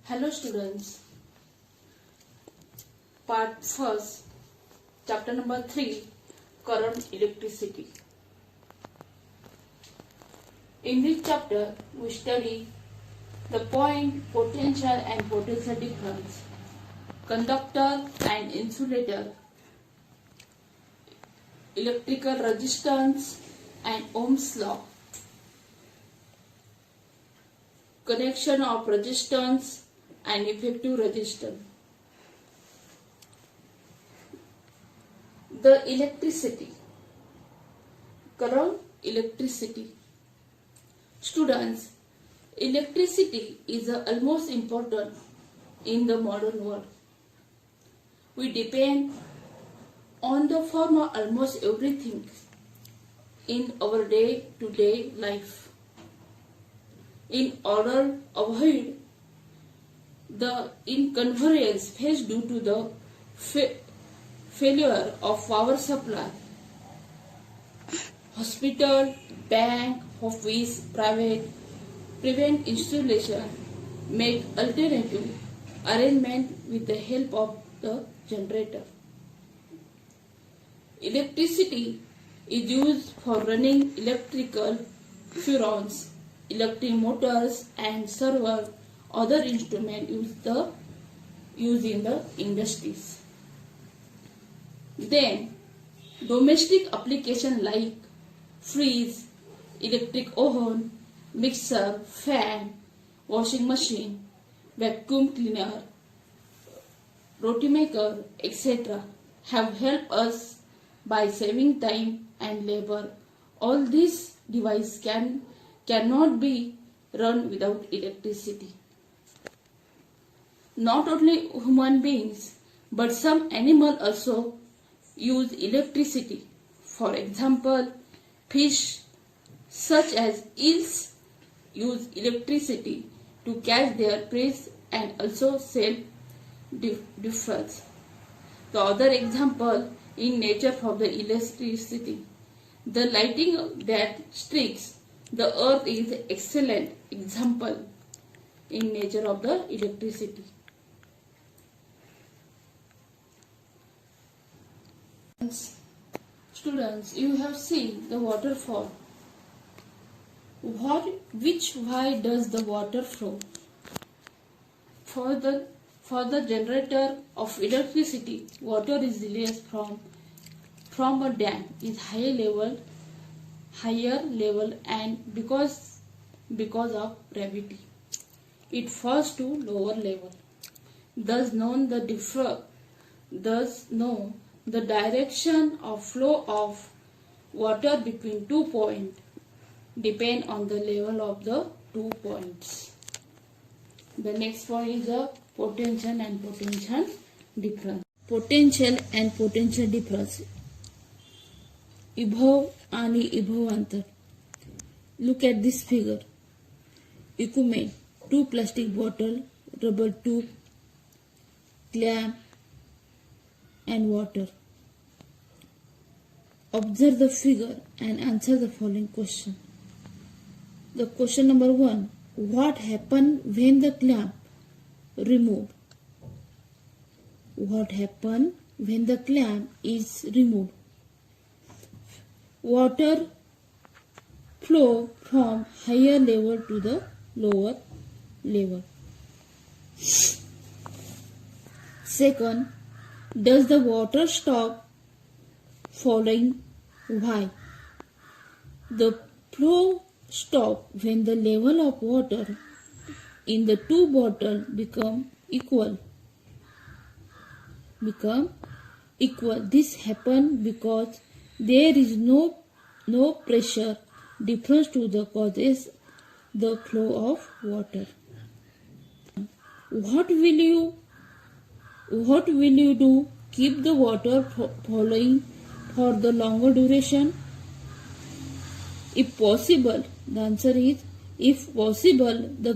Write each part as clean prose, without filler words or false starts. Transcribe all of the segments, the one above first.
Hello students, part first, chapter number 3, current electricity. In this chapter, we study the point, potential and potential difference, conductor and insulator, electrical resistance and Ohm's law, connection of resistance and effective resistance. The electricity, current electricity. Students, electricity is almost important in the modern world. We depend on the form of almost everything in our day-to-day life. In order to avoid the inconvenience faced due to the failure of power supply, hospital, bank, office, private installation make alternative arrangement with the help of the generator. Electricity is used for running electrical furnaces, electric motors and server. Other instruments used in the industries. Then domestic application like fridge, electric oven, mixer, fan, washing machine, vacuum cleaner, roti maker, etc. have helped us by saving time and labor. All these devices cannot be run without electricity. Not only human beings, but some animals also use electricity. For example, fish such as eels use electricity to catch their prey and also self-defense. The other example in nature for the electricity, the lighting that strikes the earth is an excellent example in nature of the electricity. Students, you have seen the waterfall. Why does the water flow? For the generator of electricity, water is released from a dam is higher level, and because of gravity, it falls to lower level. Thus know the direction of flow of water between 2 points depend on the level of the 2 points. The next point is the potential and potential difference. Potential and potential difference. विभव आणि विभवांतर. Look at this figure. Equipment: 2 plastic bottle, rubber tube, clamp and water. Observe the figure and answer the following question. The question number 1. What happened when the clamp removed? What happened when the clamp is removed? Water flow from higher level to the lower level. Second, does the water stop flowing? Why? The flow stops when the level of water in the 2 bottles become equal. This happens because there is no pressure difference to the causes the flow of water. What will you do? Keep the water flowing for the longer duration? If possible, the answer is if possible, the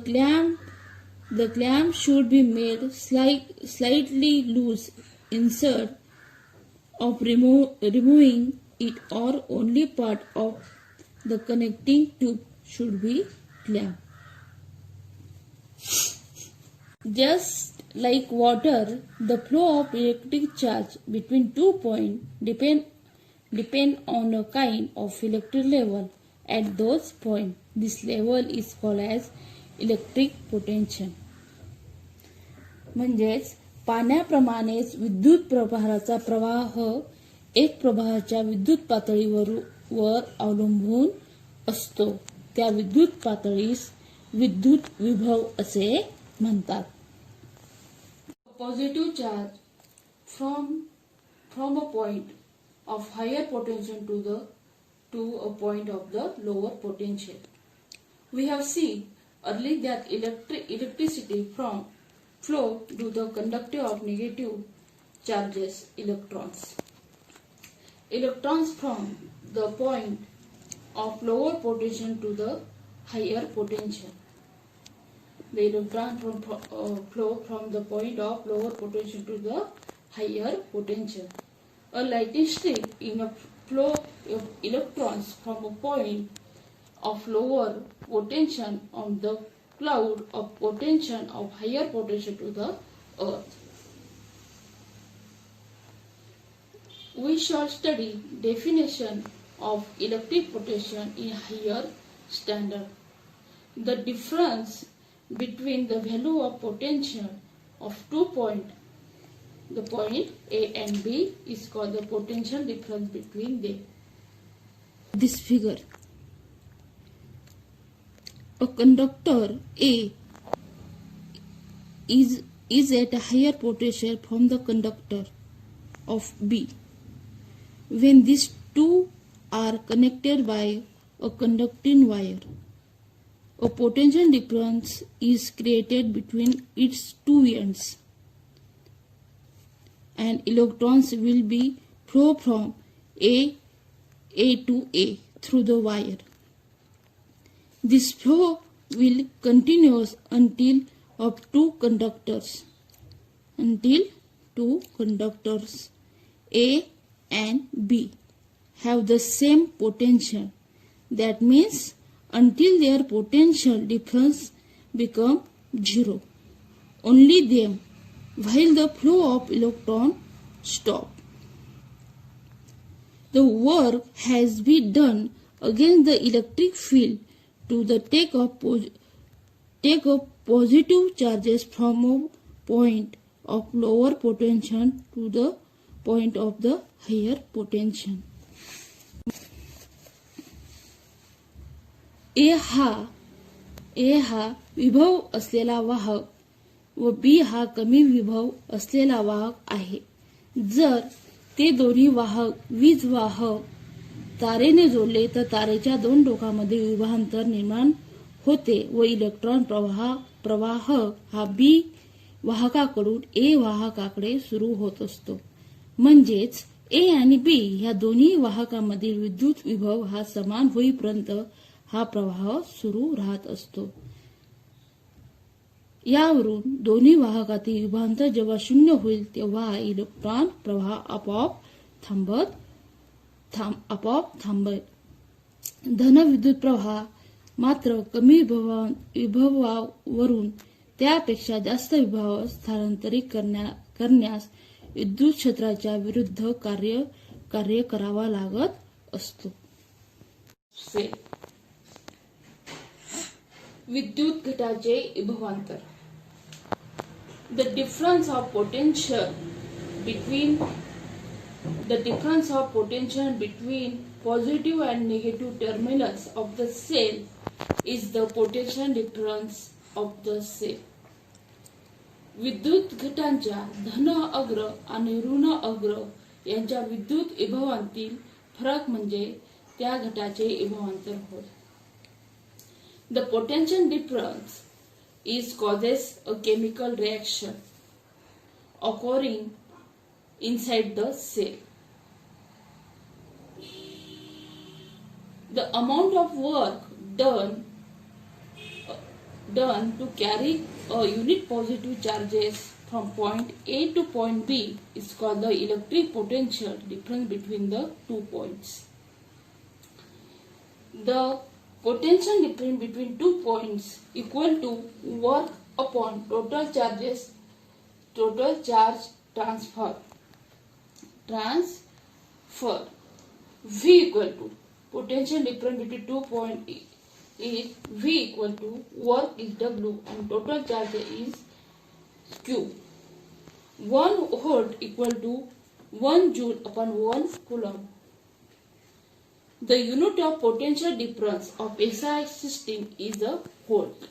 clamp should be made slightly loose instead of removing it, or only part of the connecting tube should be clamped. Just like water, the flow of electric charge between 2 points depend on a kind of electric level at those points. This level is called as electric potential. म्हणजेच पाण्याप्रमाणेच विद्युत प्रवाहाचा प्रवाह एक प्रवाहाच्या विद्युत पातळीवर अवलंबून असतो. त्या विद्युत पातळीस विद्युत विभव असे म्हणतात. Positive charge from a point of higher potential to a point of the lower potential. We have seen earlier that electricity flow to the conductor of negative charges electrons. Electrons from the point of lower potential to the higher potential. The electron flow from the point of lower potential to the higher potential. A lightning streak in a flow of electrons from a point of lower potential on the cloud of potential of higher potential to the earth. We shall study definition of electric potential in higher standard. The difference between the value of potential of 2 points, the point A and B, is called the potential difference between them. This figure, a conductor A is at a higher potential from the conductor of B. When these two are connected by a conducting wire, a potential difference is created between its two ends, and electrons will be flow from A to A through the wire. This flow will continue until two conductors A and B have the same potential. That means until their potential difference become zero. Only then will the flow of electron stop. The work has been done against the electric field to the take up positive charges from a point of lower potential to the point of the higher potential. A हा विभव असलेला वाहक व B हा कमी विभव असलेला वाहक आहे. जर ते दोन्ही वीज वाहक तारेने जोडले तर तारेच्या दोन टोकामध्ये विभवांतर निर्माण होते व इलेक्ट्रॉन प्रवाह हा B वाहकाकडून A वाहकाकडे सुरू होत असतो. म्हणजेच A आणि B ह्या दोन्ही वाहकांमधील विद्युत विभव हा समान होईपर्यंत हा प्रवाह सुरू राहत असतो. यावरून दोन्ही वाहकातील विभवांतर जेव्हा शून्य होईल तेव्हा इलेक्ट्रॉन प्रवाह आपोआप थांबेल. धन विद्युत प्रवाह मात्र कमी विभवावरून त्यापेक्षा जास्त विभवावर स्थानांतरित करण्यास विद्युत क्षेत्राच्या विरुद्ध कार्य करावा लागत असतो. विद्युत घटाचे विभवांतर. The difference of potential between positive and negative terminals of the cell is the potential difference of the cell. विद्युत घटांच्या धन अग्र आणि ऋण अग्र यांच्या विद्युत विभवांतील फरक म्हणजे त्या घटाचे विभवांतर होय. The potential difference causes a chemical reaction occurring inside the cell. The amount of work done to carry a unit positive charges from point A to point B is called the electric potential difference between the 2 points. The potential difference between 2 points equal to work upon total charge transfer. V equal to potential difference between 2 points is V equal to work is W and total charge is Q. 1 volt equal to 1 joule upon 1 coulomb. The unit of potential difference of SI system is a volt.